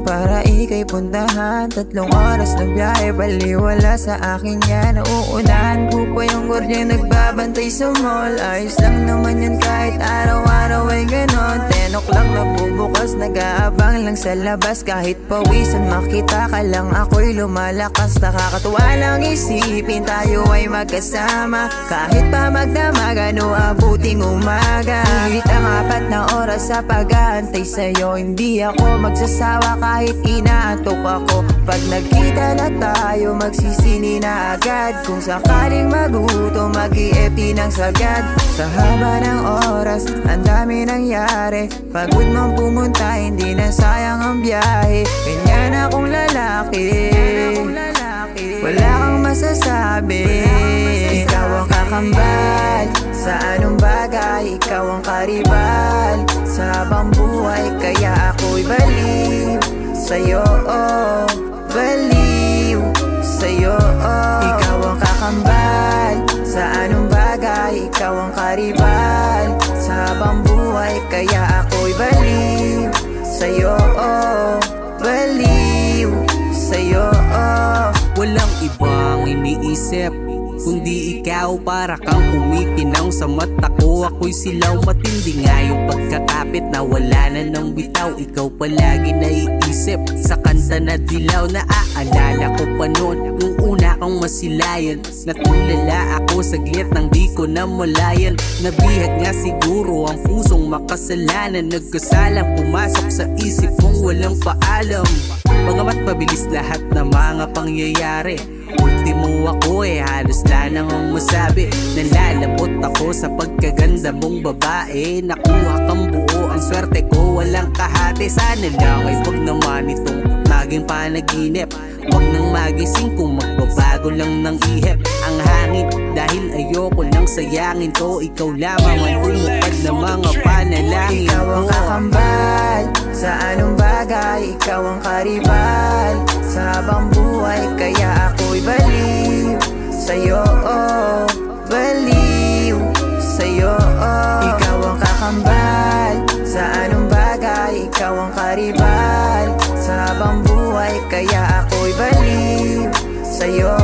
para ika'y puntahan. 3 oras na biyahe, baliwala sa akin yan. Nauunahan ko pa yung guardian nagbabantay sa mall. Ayos lang naman yun kahit araw-araw ay ganon. 10 o'clock nagbubukas, nag-aabang lang sa labas. Kahit pawisan makita ka lang, ako'y lumalakas. Nakakatuwa lang isipin tayo ay magkasama. Kahit pa magdamag, ano abuting umaga. Sulit ang 4 na oras sa pag-aantay sa'yo. Hindi ako magsasawa kahit inaantok ako. Pag nagkita na tayo, magsisini na agad. Kung sakaling magutom, mag-i-FT ng sagad. Sa haba ng oras, ang dami nangyari. Pagod mong pumunta, hindi na sayang ang biyahe. Ganyan akong lalaki, wala kang masasabi. Ikaw ang kakambal sa anong bagay, ikaw ang karibal sa habang buhay. Kaya ako'y baliw sa'yo, oh, baliw sa'yo, oh. Ikaw ang kakambal sa anong bagay, ikaw ang karibal sa habang buhay. Kaya ako'y baliw sa'yo, oh, baliw sa'yo, oh. Walang ibang iniisip kundi ikaw, para kang kumikinang sa mata ko. Ako'y silaw, matindi nga yung pagkakapit na wala na ng bitaw. Ikaw palagi naiisip sa kanta na dilaw. Naaalala ko pa noon nung una kang masilayan. Natulala ako saglit nang di ko na malayan. Nabihag nga siguro ang pusong makasalanan. Nagkasalang pumasok sa isip mong walang paalam. Bagamat mabilis lahat ng mga pangyayari, ultimo ako halos lang ang masabi. Nalalabot ako sa pagkaganda mong babae. Nakuha kang buo, ang swerte ko walang kahati. Sana lang ay wag naman itong maging panaginip. Wag nang magising kung magbabago lang ng ihip ang hangin. Dahil ayoko lang sayangin ko, ikaw lamang ang tumupad ng mga panalangin ko. Ikaw ang kakambal sa anong bagay, ikaw ang karibal sa habang buhay. Kaya ako'y baliw sa'yo, oh, baliw sa'yo, oh. Ikaw ang kakambal sa anong bagay, ikaw ang karibal sa habang buhay. Kaya ako'y baliw sa'yo,